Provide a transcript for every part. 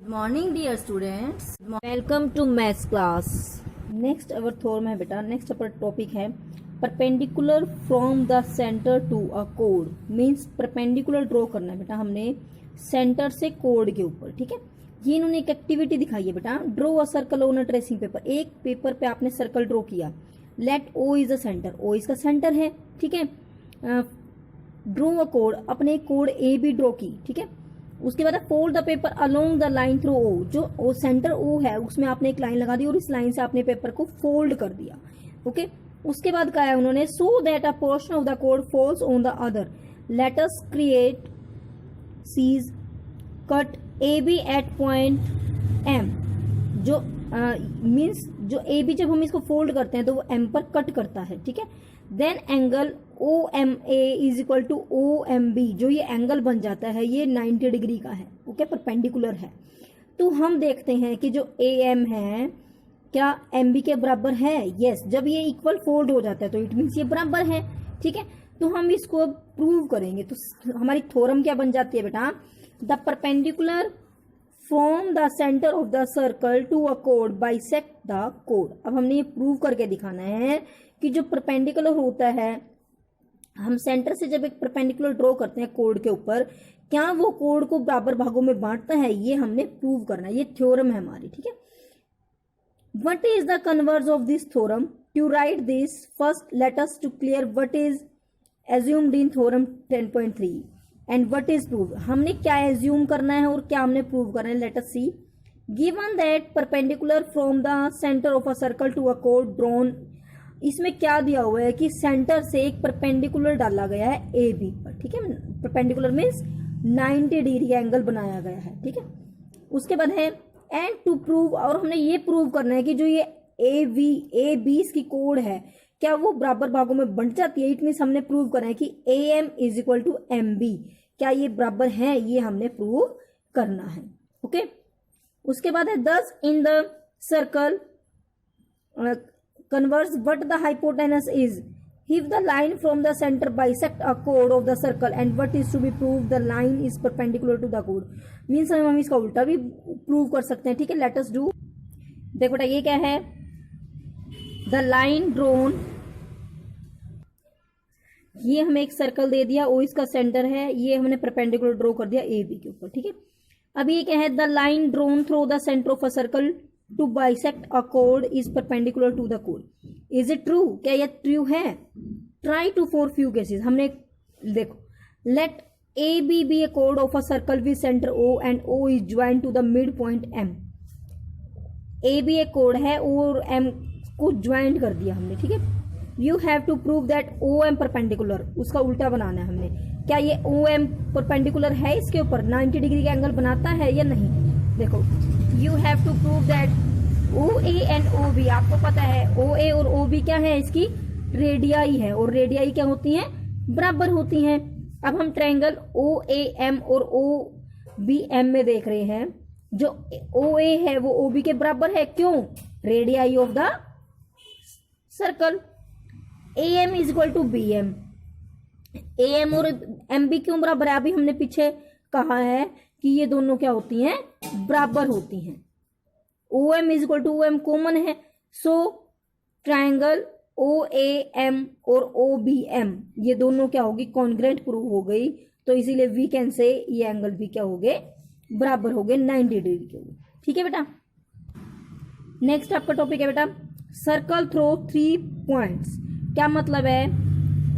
Good morning, dear students. Welcome to maths class. Next our थोर में बेटा next our topic है perpendicular from the centre to a कोड। Means perpendicular draw करना है बेटा हमने सेंटर से कोड के ऊपर। ठीक है, ये इन्होंने एक एक्टिविटी दिखाई है बेटा। Draw a circle on a tracing paper. एक पेपर पे आपने सर्कल ड्रॉ किया। Let O is a centre, O इसका सेंटर है। ठीक है, ड्रॉ अ कोड, अपने कोड ए भी ड्रॉ की। ठीक है, उसके बाद fold the paper along the line through O. जो ओ सेंटर ओ है उसमें आपने एक लाइन लगा दी और इस लाइन से आपने पेपर को फोल्ड कर दिया। ओके, उसके बाद कहा है उन्होंने so that a portion of the code falls on the other. Let us create सीज cut A B at point M. जो मीन्स जो ए बी जब हम इसको फोल्ड करते हैं तो वो एम पर कट करता है। ठीक है, then angle O M A is equal to O M B. जो ये एंगल बन जाता है ये 90 डिग्री का है। ओके, परपेंडिकुलर है। तो हम देखते हैं कि जो ए एम है क्या एम बी के बराबर है। यस, जब ये इक्वल फोल्ड हो जाता है तो इट मीन्स ये बराबर है। ठीक है, तो हम इसको अब प्रूव करेंगे। तो हमारी थ्योरम क्या बन जाती है बेटा, the perpendicular from the centre of the circle to a code bisect the code. अब हमने ये प्रूव करके दिखाना है कि जो परपेंडिकुलर होता है, हम सेंटर से जब एक परपेंडिकुलर ड्रॉ करते हैं कोड के ऊपर, क्या वो कोड को बराबर भागों में बांटता है, ये हमने प्रूव करना है। ये थ्योरम है हमारी। ठीक है, what is the converse of this theorem. To write this first let us to clear what is assumed in theorem 10.3 and what is prove. हमने क्या एज्यूम करना है और क्या हमने प्रूव करना है। Let us see. Given that perpendicular from the centre of a circle to a कोड ड्रॉन। इसमें क्या दिया हुआ है कि सेंटर से एक परपेंडिकुलर डाला गया है ए बी पर। ठीक है, परपेंडिकुलर मीन्स 90 डिग्री एंगल बनाया गया है। ठीक है, उसके बाद है एंड टू प्रूव, और हमने ये प्रूव करना है कि जो ये ए बी की कोड है क्या वो बराबर भागों में बंट जाती है। इट मीन्स हमने प्रूव करना है कि A M is equal to M B, क्या ये बराबर है, ये हमने प्रूव करना है। ओके, उसके बाद है दस in the circle converse what the hypotenuse is. If the line from the center bisect a chord of the circle and what is to be proved, the line is perpendicular to the chord. Means हम इसका उल्टा भी prove कर सकते हैं। ठीक है, let us do। देखो बेटा ये क्या है, the line drawn, ये हमें एक सर्कल दे दिया, ओ इसका सेंटर है, ये हमने परपेंडिकुलर ड्रॉ कर दिया ए बी के ऊपर। ठीक है, अब ये क्या है, the line drone through the centre of a circle to bisect a code is perpendicular to the code. Is it true, क्या यह ट्रू है। Try to for few cases. हमने देखो late A B A code of a circle with centre O and O is join to the mid point M. A B A code है और M को join कर दिया हमने। ठीक है, you have to prove that O M perpendicular, उसका उल्टा बनाना है हमने। क्या ये ओ एम परपेंडिकुलर है इसके ऊपर, 90 डिग्री का एंगल बनाता है या नहीं। देखो you have to prove that O A and O B, आपको पता है ओ ए और ओ बी क्या है, इसकी रेडियाई है, और रेडियाई क्या होती हैं, बराबर होती हैं। अब हम ट्रायंगल ओ ए एम और ओ बी एम में देख रहे हैं, जो ओ ए है वो ओ बी के बराबर है। क्यों, radii of the circle. A M is equal to B M. A M और एम बी क्यों बराबर है, अभी हमने पीछे कहा है कि ये दोनों क्या होती हैं, बराबर होती हैं। O M is equal to O M common है, सो ट्रायंगल ओ ए एम और ओ बी एम ये दोनों क्या होगी, कॉन्ग्रेंट प्रूव हो गई। तो इसीलिए वी कैन से ये एंगल भी क्या हो गए, बराबर हो गए, 90 डिग्री के हो गए। ठीक है बेटा, नेक्स्ट आपका टॉपिक है बेटा सर्कल थ्रो 3 पॉइंट्स। क्या मतलब है,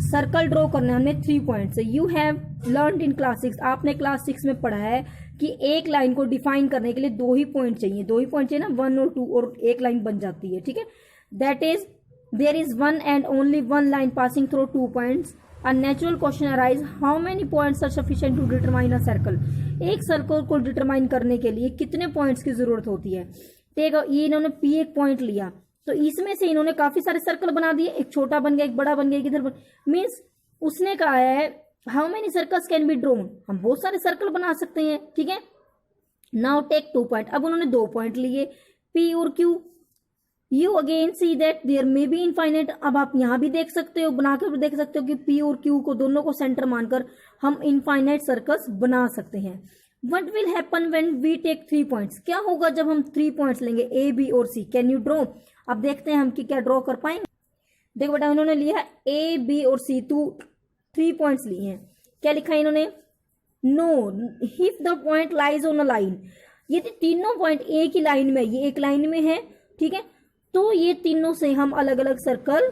सर्कल ड्रॉ करना है हमने 3 पॉइंट से। You have learn in class 6, आपने क्लास 6 में पढ़ा है कि एक लाइन को डिफाइन करने के लिए 2 ही पॉइंट चाहिए। 2 ही पॉइंट चाहिए ना, 1 और 2, और एक लाइन बन जाती है। ठीक है, that is there is one and only one line passing through 2 points. A natural question arise, how many points are sufficient to determine a circle. एक सर्कल को डिटरमाइन करने के लिए कितने पॉइंट्स की जरूरत होती है। तो ये इन्होंने पी एक पॉइंट लिया, तो इसमें से इन्होंने काफी सारे सर्कल बना दिए, एक छोटा बन गया, एक बड़ा बन गया, इधर मीन्स उसने कहा है how many circles can be drone, हम बहुत सारे सर्कल बना सकते हैं। ठीक है, नाउ टेक 2 पॉइंट। अब उन्होंने 2 पॉइंट लिए, पी और Q. You again see that there may be infinite. अब आप यहां भी देख सकते हो, बनाकर देख सकते हो कि पी और क्यू को दोनों को सेंटर मानकर हम इनफाइनाइट सर्कल्स बना सकते हैं। What will happen when we take 3 points, क्या होगा जब हम 3 पॉइंट्स लेंगे ए बी और सी। कैन यू ड्रॉ, अब देखते हैं हम कि क्या ड्रॉ कर पाएंगे। देखो बेटा उन्होंने लिया ए बी और सी, तो 3 पॉइंट्स लिए हैं। क्या लिखा है इन्होंने, know if the point lies on a line, ये तीनों पॉइंट एक ही लाइन में, ये एक लाइन में है, ठीक है, तो ये तीनों से हम अलग अलग circle,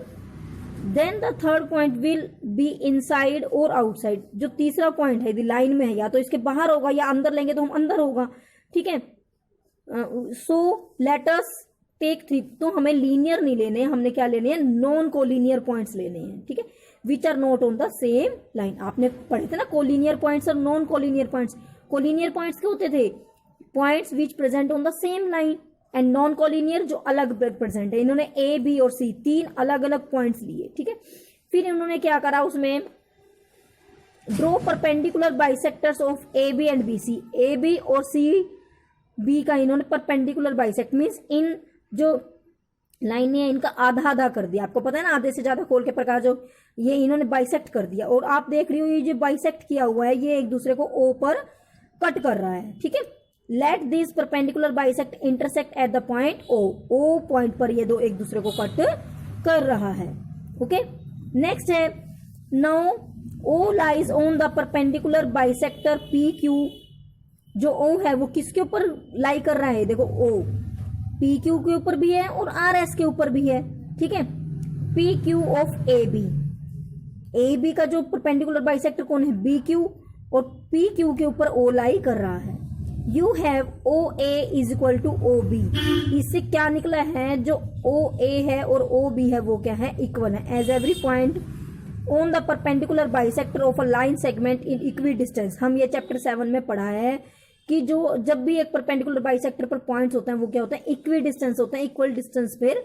then the third point will be inside और आउटसाइड, जो तीसरा पॉइंट है यदि लाइन में है या तो इसके बाहर होगा या अंदर लेंगे तो हम अंदर होगा, ठीक है। सो लेट अस टेक 3, तो हमें लीनियर नहीं लेने, हमने क्या लेने हैं, नॉन कोलिनियर पॉइंट्स लेने हैं, ठीक है, which are not on the same line. आपने पढ़े थे ना कोलिनियर पॉइंट्स और non collinear points. Collinear points क्या होते थे, points which present on the same line, and non collinear जो अलग प्रेजेंट है। इन्होंने ए बी और सी 3 अलग अलग पॉइंट्स लिए, ठीक है। फिर इन्होंने क्या करा, उसमें draw perpendicular bisectors of A B and B C, A B और सी बी का इन्होंने परपेंडिकुलर बाइसेक्ट, मीन्स इन जो लाइनें हैं इनका आधा आधा कर दिया। आपको पता है ना, आधे से ज्यादा खोल के प्रकार जो ये इन्होंने बाइसेक्ट कर दिया, और आप देख रही हो ये जो बाइसेक्ट किया हुआ है ये एक दूसरे को ओ पर कट कर रहा है, ठीक है। Let this perpendicular bisect intersect at the point O, O point पर ये दो एक दूसरे को कट कर रहा है, ओके। नेक्स्ट है, now O lies on the perpendicular bisector P Q, जो ओ है वो किसके ऊपर लाई कर रहा है, देखो ओ पी क्यू के ऊपर भी है और आर एस के ऊपर भी है, ठीक है। P Q of A B, A B का जो परपेंडिकुलर बाइसेक्टर कौन है, बी क्यू, और पी क्यू के ऊपर ओ लाई कर रहा है। You have O A is equal to O B, इससे क्या निकला है, जो ओ ए है और ओ बी है वो क्या है, इक्वल है। As every point on the perpendicular bisector of a line segment in equidistant, हम ये चैप्टर 7 में पढ़ा है कि जो जब भी एक परपेंडिकुलर बाइसेक्टर पर पॉइंट्स होते हैं वो क्या होता है, इक्वी डिस्टेंस होते हैं, इक्वल डिस्टेंस पर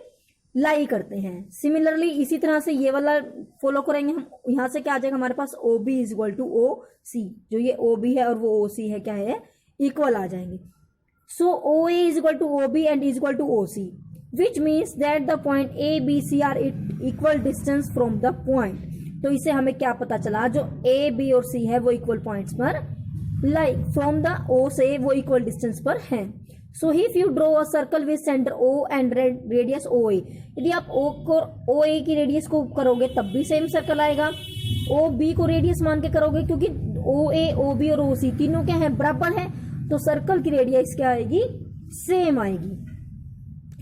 लाई करते हैं। सिमिलरली इसी तरह से ये वाला फॉलो करेंगे हम, यहां से क्या आ जाएगा हमारे पास, O B is equal to O C, जो ये ओ बी है और वो ओ सी है क्या है, इक्वल आ जाएंगे। So O A is equal to O B and is equal to O C, which means that the point A B C are equal distance from the point. तो इससे हमें क्या पता चला, जो ए बी और सी है वो इक्वल पॉइंट्स पर लाइक फ्रॉम द ओ से वो इक्वल डिस्टेंस पर हैं। So if you draw a circle with centre O and radius O A, यदि आप ओ ए की रेडियस को करोगे तब भी सेम सर्कल आएगा, ओ बी को रेडियस मान के करोगे क्योंकि ओ ए ओ बी और ओ सी तीनों क्या है, बराबर है, तो सर्कल की रेडियस क्या आएगी, सेम आएगी,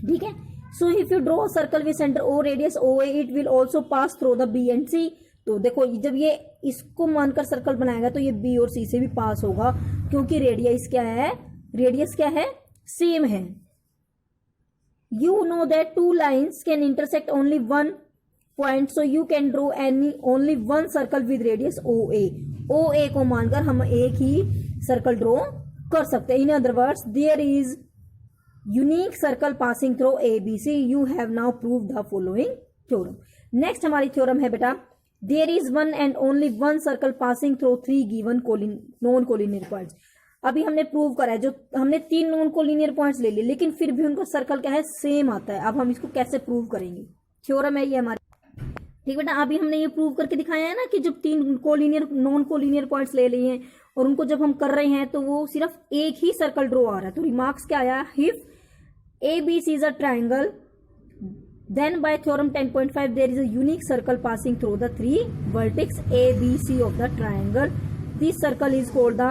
ठीक है। So if you draw a circle with centre O radius O A, it will also pass through the B and C. तो देखो जब ये इसको मानकर सर्कल बनाएगा तो ये बी और सी से भी पास होगा, क्योंकि रेडियस क्या है, रेडियस क्या है, सेम है। You know that two lines can intersect only one point, so you can draw any only one circle with radius O A. O A को मानकर हम एक ही सर्कल ड्रॉ कर सकते हैं। In other words there is unique circle passing through A B C. You have now prove the following theorem. Next हमारी theorem है बेटा, there is one and only one circle passing through 3 given non collinear points. अभी हमने prove करा है, जो हमने 3 non collinear points ले लिए लेकिन फिर भी उनका सर्कल क्या है, सेम आता है। अब हम इसको कैसे प्रूव करेंगे, थ्योरम है ये हमारी, ठीक बेटा। अभी हमने ये प्रूव करके दिखाया है ना कि जब 3 कोलिनियर नॉन कोलिनियर पॉइंट्स ले लिए हैं और उनको जब हम कर रहे हैं तो वो सिर्फ एक ही सर्कल ड्रॉ आ रहा है। तो रिमार्क्स क्या आया, if A B C is a triangle then by theorem 10.5 there is a unique circle passing through the 3 vertex A, B, C of the triangle. This circle is called the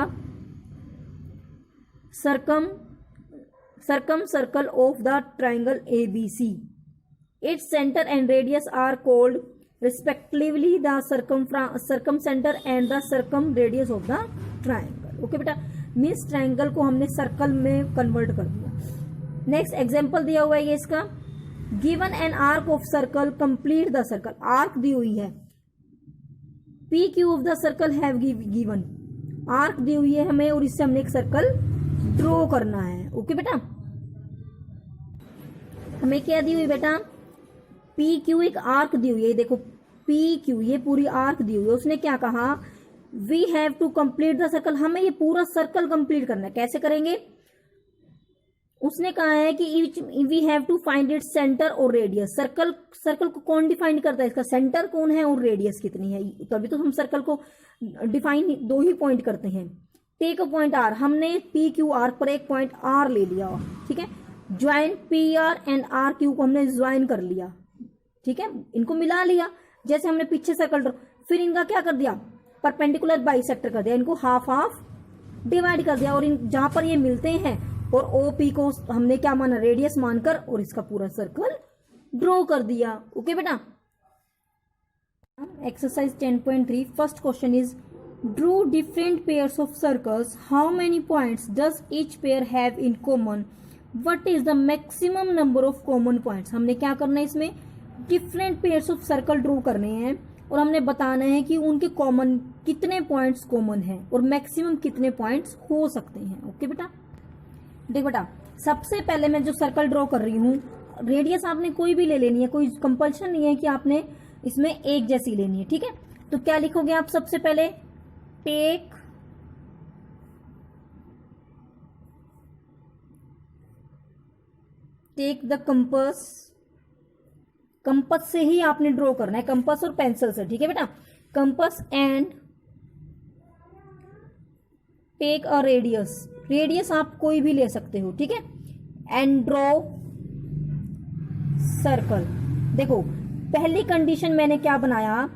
circle of the triangle ABC. Its center and radius are called respectively the circumcenter and the circumradius of the triangle. Okay बेटा, means triangle को हमने circle में convert कर दिया। Next example दिया हुआ है ये इसका, given an arc of circle complete the circle. Arc दी हुई है, P Q of the circle have given, arc दी हुई है हमें और इससे हमने एक सर्कल ड्रॉ करना है। ओके बेटा, हमें क्या दी हुई बेटा, पी क्यू एक आर्क दी हुई है, देखो पी क्यू ये पूरी आर्क दी हुई है। उसने क्या कहा, we have to complete the circle, हमें ये पूरा सर्कल कंप्लीट करना है। कैसे करेंगे, उसने कहा है कि we have to find it centre और रेडियस। सर्कल को कौन डिफाइन करता है, इसका सेंटर कौन है और रेडियस कितनी है, तभी तो हम सर्कल को डिफाइन 2 ही पॉइंट करते हैं। टेक अ पॉइंट आर, हमने पी क्यू आर पर एक पॉइंट आर ले लिया, ठीक है। Join P R and R Q को हमने ज्वाइन कर लिया, ठीक है, इनको मिला लिया जैसे हमने पीछे सर्कल ड्रॉ। फिर इनका क्या कर दिया, परपेंडिकुलर बाइसेक्टर कर दिया, इनको हाफ हाफ डिवाइड कर दिया, और इन जहां पर ये मिलते हैं और ओपी को हमने क्या माना, रेडियस मानकर, और इसका पूरा सर्कल ड्रॉ कर दिया। ओके बेटा। Exercise 10.3 first question is Drew different pairs of circles, how many points does each pair have in common, what is the maximum number of common points. हमने क्या करना है, इसमें different pairs of circle draw करने हैं और हमने बताना है कि उनके कॉमन कितने पॉइंट्स कॉमन हैं और मैक्सिमम कितने पॉइंट्स हो सकते हैं। ओके बेटा। देख बेटा, सबसे पहले मैं जो सर्कल ड्रॉ कर रही हूँ, रेडियस आपने कोई भी ले लेनी है, कोई कंपल्शन नहीं है कि आपने इसमें एक जैसी लेनी है, ठीक है। तो क्या लिखोगे आप, सबसे पहले टेक द कंपास, कंपास से ही आपने ड्रॉ करना है, कंपास और पेंसिल से, ठीक है बेटा। Compass and take a radius, radius आप कोई भी ले सकते हो, ठीक है। And draw circle. देखो पहली कंडीशन मैंने क्या बनाया,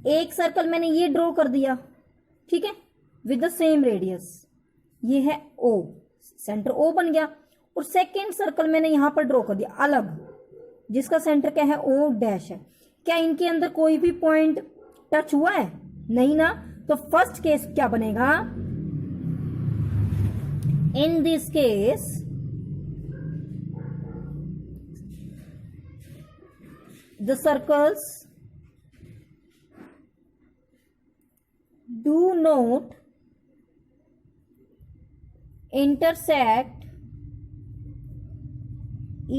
एक सर्कल मैंने ये ड्रॉ कर दिया, ठीक है, विद द सेम रेडियस, ये है ओ, सेंटर ओ बन गया। और सेकेंड सर्कल मैंने यहां पर ड्रॉ कर दिया अलग, जिसका सेंटर क्या है, ओ डैश है। क्या इनके अंदर कोई भी पॉइंट टच हुआ है, नहीं ना। तो फर्स्ट केस क्या बनेगा, इन this case the circles do not intersect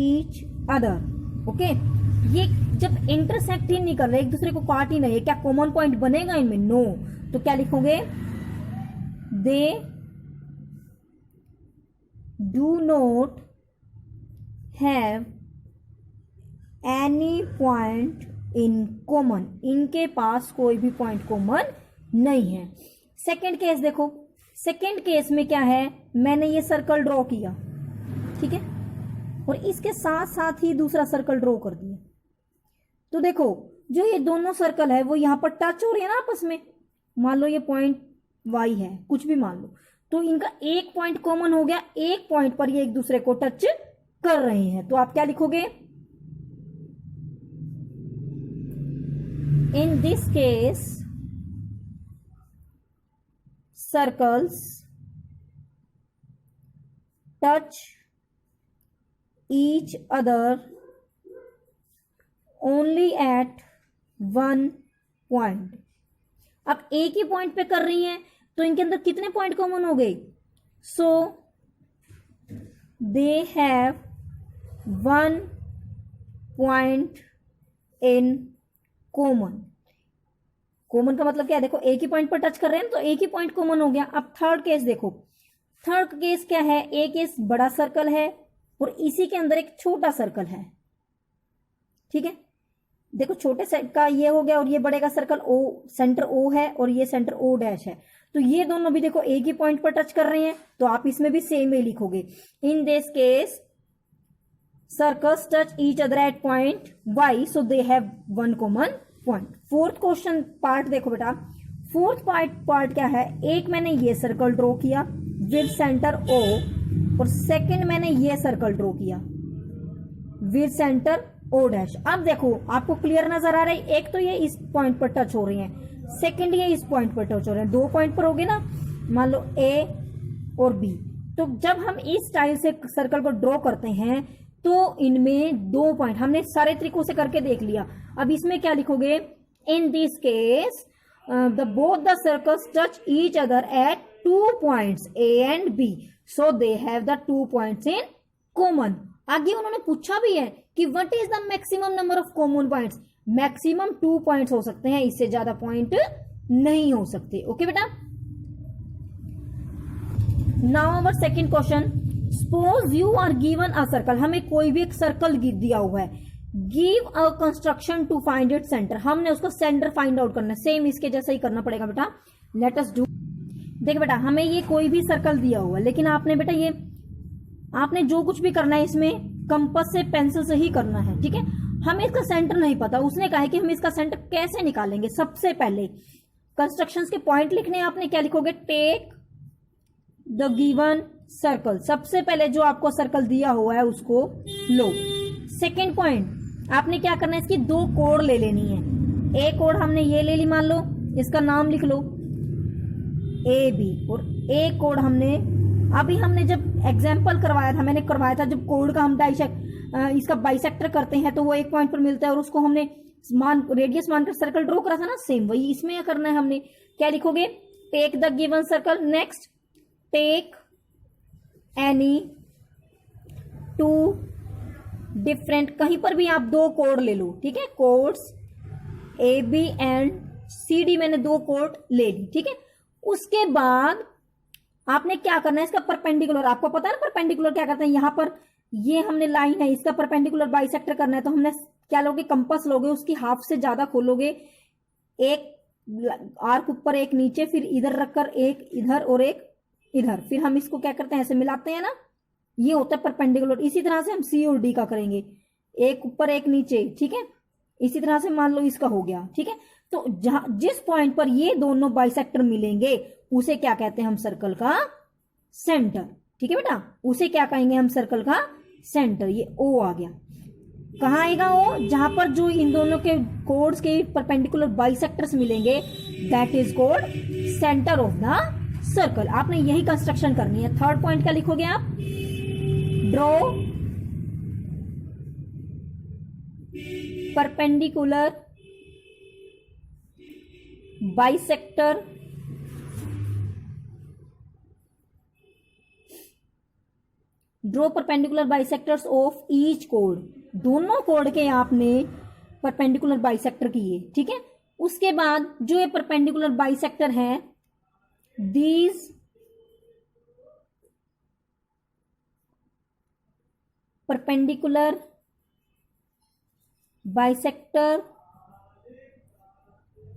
each other। Okay, ये जब इंटरसेक्ट ही नहीं कर रहे, एक दूसरे को काट ही नहीं है, क्या कॉमन पॉइंट बनेगा इनमें, नो। तो क्या लिखोगे, they do not have any point in common, इनके पास कोई भी पॉइंट कॉमन नहीं है। सेकेंड केस देखो, सेकेंड केस में क्या है, मैंने ये सर्कल ड्रॉ किया, ठीक है, और इसके साथ साथ ही दूसरा सर्कल ड्रॉ कर दिया। तो देखो जो ये दोनों सर्कल है वो यहां पर टच हो रहे हैं ना आपस में, मान लो ये पॉइंट वाई है, कुछ भी मान लो, तो इनका एक पॉइंट कॉमन हो गया, एक पॉइंट पर ये एक दूसरे को टच कर रहे हैं। तो आप क्या लिखोगे, in this case circles touch each other only at one point। अब एक ही पॉइंट पे कर रही हैं तो इनके अंदर कितने पॉइंट कॉमन हो गए, so they have one point in common. Common का मतलब क्या है, देखो एक ही पॉइंट पर टच कर रहे हैं तो एक ही पॉइंट कॉमन हो गया। अब थर्ड केस देखो, थर्ड केस क्या है, एक केस बड़ा सर्कल है और इसी के अंदर एक छोटा सर्कल है, ठीक है। देखो छोटे सेट का ये हो गया और ये बड़े का सर्कल ओ, सेंटर ओ है और ये सेंटर ओ डैश है, तो ये दोनों भी देखो एक ही पॉइंट पर टच कर रहे हैं, तो आप इसमें भी सेम ही लिखोगे, in this case circles touch each other at point Y, so they have one common point. Fourth question part देखो बेटा, फोर्थ पार्ट क्या है, एक मैंने ये सर्कल ड्रॉ किया विद सेंटर ओ और सेकंड मैंने ये सर्कल ड्रॉ किया विद सेंटर ओ डैश। अब देखो आपको क्लियर नजर आ रहा है, एक तो ये इस पॉइंट पर टच हो रही है, सेकंड ये इस पॉइंट पर टच हो रहे हैं, दो पॉइंट पर हो गए ना, मान लो ए और बी। तो जब हम इस स्टाइल से सर्कल को ड्रॉ करते हैं तो इनमें दो पॉइंट, हमने सारे तरीकों से करके देख लिया। अब इसमें क्या लिखोगे, in this case the both the circles touch each other at 2 points A and B, so they have the 2 points in common. आगे उन्होंने पूछा भी है कि what is the maximum number of common points, maximum 2 points हो सकते हैं, इससे ज्यादा पॉइंट नहीं हो सकते। ओके बेटा, now our second question, suppose you are given a circle, हमें कोई भी एक सर्कल दिया हुआ है, give a construction to find it centre, हमने उसको सेंटर फाइंड आउट करना है, सेम इसके जैसा ही करना पड़ेगा बेटा। लेट अस डू, देख बेटा, हमें ये कोई भी सर्कल दिया हुआ है, लेकिन आपने बेटा ये आपने जो कुछ भी करना है इसमें कंपास से पेंसिल से ही करना है, ठीक है। हमें इसका सेंटर नहीं पता, उसने कहा है कि हम इसका सेंटर कैसे निकालेंगे। सबसे पहले कंस्ट्रक्शंस के पॉइंट लिखने हैं आपने, क्या लिखोगे, टेक द गिवन सर्कल। सबसे पहले जो आपको सर्कल दिया हुआ है उसको लो। सेकेंड पॉइंट, आपने क्या करना है, इसकी दो कोड ले लेनी है। एक कोड हमने ये ले ली, मान लो इसका नाम लिख लो ए बी, और एक कोड हमने अभी हमने जब एग्जाम्पल करवाया था, मैंने करवाया था जब कोड का हम इसका बाइसेक्टर करते हैं तो वो एक पॉइंट पर मिलता है और उसको हमने रेडियस मानकर सर्कल ड्रॉ करा था ना, सेम वही इसमें करना है हमने। क्या लिखोगे, take the given circle. Next, take any two different, कहीं पर भी आप दो कोड ले लो, ठीक है, chords A B and C D, मैंने दो कोड ले ली, ठीक है। उसके बाद आपने क्या करना है, इसका परपेंडिकुलर, आपको पता है ना परपेंडिकुलर क्या करते हैं, यहां पर ये हमने लाइन है, इसका परपेंडिकुलर बाइसेक्टर करना है, तो हमने क्या लोगे, कंपास लोगे, उसकी हाफ से ज्यादा खोलोगे, एक आर्क ऊपर एक नीचे, फिर इधर रखकर एक इधर और एक इधर, फिर हम इसको क्या करते हैं, ऐसे मिलाते हैं ना, ये होता है परपेंडिकुलर। इसी तरह से हम सी और डी का करेंगे, एक ऊपर एक नीचे, ठीक है। इसी तरह से मान लो इसका हो गया, ठीक है। तो जहां जिस पॉइंट पर ये दोनों बाइसेक्टर मिलेंगे उसे क्या कहते हैं हम, सर्कल का सेंटर, ठीक है बेटा, उसे क्या कहेंगे हम, सर्कल का सेंटर। ये ओ आ गया, कहाँ आएगा ओ, जहां पर जो इन दोनों के कोड्स के परपेंडिकुलर बाइसेक्टर्स मिलेंगे, that is called centre of the circle. आपने यही कंस्ट्रक्शन करनी है। थर्ड पॉइंट क्या लिखोगे आप, draw perpendicular bisector draw perpendicular bisectors of each code, दोनों कोड के आपने परपेंडिकुलर बाइसेक्टर किए, ठीक है। उसके बाद जो ये परपेंडिकुलर बाइसेक्टर है, these perpendicular bisector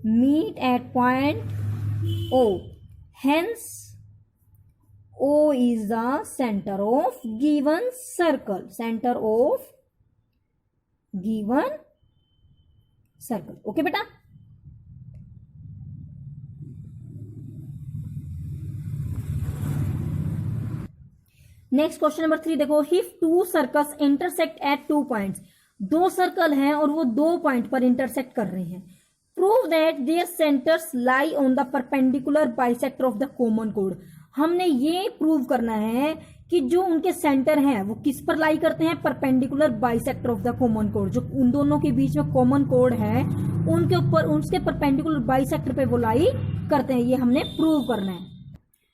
meet at point O, hence O is the center of given circle, center of given circle। Okay बेटा, नेक्स्ट क्वेश्चन नंबर 3 देखो, if two circles intersect at 2 points, दो circle हैं और वो दो point पर intersect कर रहे हैं, prove that there centres lie on the perpendicular bisector of the common code. हमने ये प्रूव करना है कि जो उनके सेंटर हैं वो किस पर लाई करते हैं, perpendicular bisector of the common code, जो उन दोनों के बीच में कॉमन कोड है उनके ऊपर, उसके परपेंडिकुलर बाइसेक्टर पे वो लाई करते हैं। ये हमने प्रूव करना है।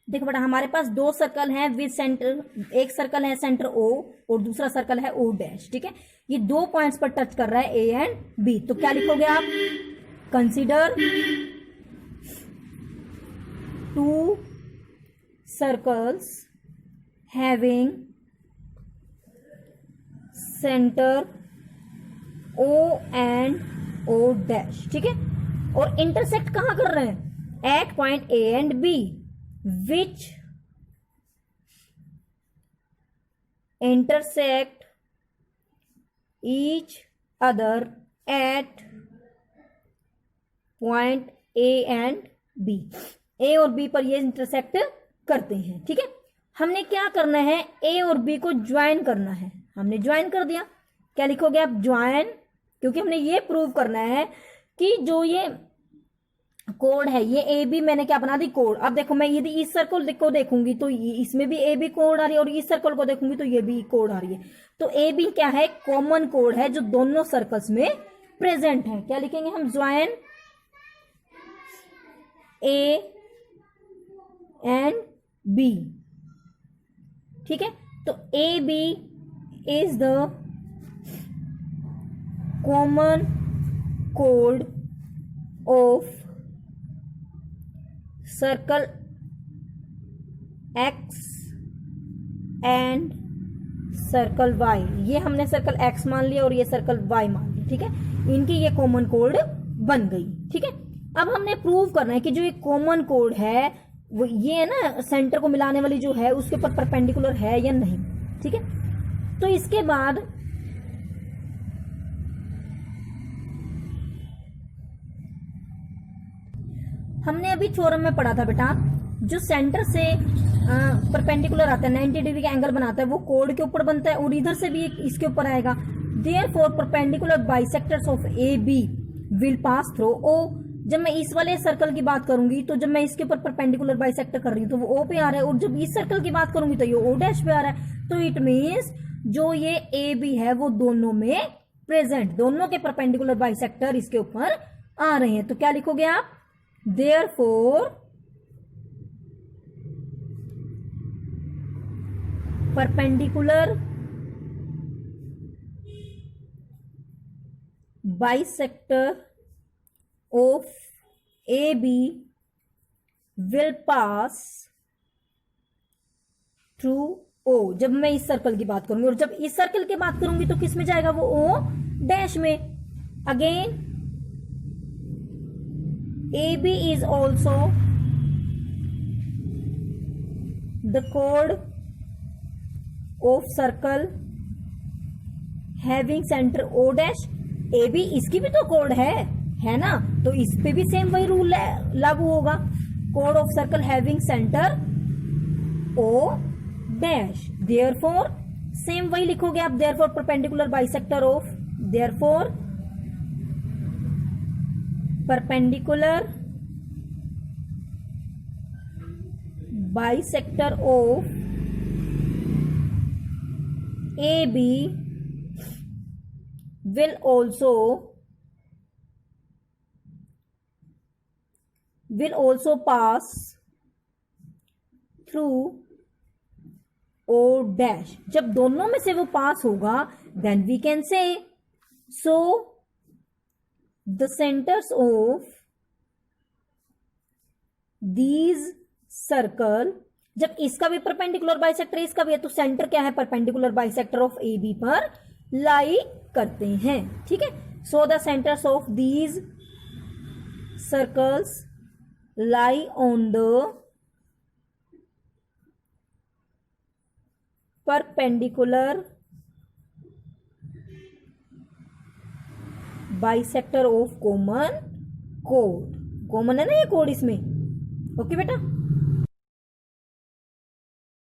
देखो बेटा, हमारे पास दो सर्कल हैं विद सेंटर, एक सर्कल है सेंटर ओ और दूसरा सर्कल है ओ डैश, ठीक है। ये दो पॉइंट्स पर टच कर रहा है, ए एंड बी, तो क्या लिखोगे आप, consider two circles having centre O and O dash, ठीक है, और इंटरसेक्ट कहां कर रहे हैं, at point A and B, which intersect each other at point A and B। A और B पर ये इंटरसेक्ट करते हैं, ठीक है। हमने क्या करना है, A और B को ज्वाइन करना है, हमने ज्वाइन कर दिया। क्या लिखोगे आप, ज्वाइन, क्योंकि हमने ये प्रूव करना है कि जो ये कोड है, ये ए बी मैंने क्या बना दी, कोड। अब देखो, मैं यदि इस सर्कल को देखूंगी तो इसमें भी ए बी कोड आ रही है, और इस सर्कल को देखूंगी तो ये भी कोड आ रही है। तो ए बी क्या है, कॉमन कोड है जो दोनों सर्कल्स में प्रेजेंट है। क्या लिखेंगे हम, ज्वाइन ए एंड बी, ठीक है। तो A B is the common कोड of circle X and circle Y. ये हमने सर्कल एक्स मान लिया और ये सर्कल वाई मान लिया, ठीक है। इनकी ये कॉमन कोड बन गई, ठीक है। अब हमने प्रूव करना है कि जो ये कॉमन कोड है वो ये है ना सेंटर को मिलाने वाली जो है उसके ऊपर परपेंडिकुलर है या नहीं, ठीक है। तो इसके बाद हमने अभी थ्योरम में पढ़ा था बेटा, जो सेंटर से परपेंडिकुलर आता है 90 डिग्री का एंगल बनाता है वो कोड के ऊपर बनता है और इधर से भी इसके ऊपर आएगा। Therefore perpendicular bisectors of A B will pass through O. जब मैं इस वाले सर्कल की बात करूंगी तो जब मैं इसके ऊपर परपेंडिकुलर बाइसेक्टर कर रही हूँ तो वो ओ पे आ रहा है, और जब इस सर्कल की बात करूंगी तो ये ओ डैश पे आ रहा है। तो इट मीन्स जो ये ए बी है वो दोनों में प्रेजेंट, दोनों के परपेंडिकुलर बाइसेक्टर इसके ऊपर आ रहे हैं। तो क्या लिखोगे आप, therefore perpendicular bisector of A B will pass through O. जब मैं इस सर्कल की बात करूंगी और जब इस सर्कल की बात करूंगी तो किस में जाएगा, वो ओ डैश में। Again A B is also the कोड of circle having centre O dash. A B इसकी भी तो कोड है ना, तो इस पे भी सेम वही रूल लागू होगा, कोड of circle having centre O dash. Therefore same वही लिखोगे आप, therefore perpendicular bisector of, therefore perpendicular bisector of A B will also pass through O dash। जब दोनों में से वो पास होगा then we can say so the centers of these circle, जब इसका भी परपेंडिकुलर बाइसेक्टर इसका भी है तो सेंटर क्या है, perpendicular bisector of A B पर लाई करते हैं, ठीक है। So the centres of these circles lie on the perpendicular bisector of common कोड। कॉमन है ना ये कोड इसमें, ओके बेटा।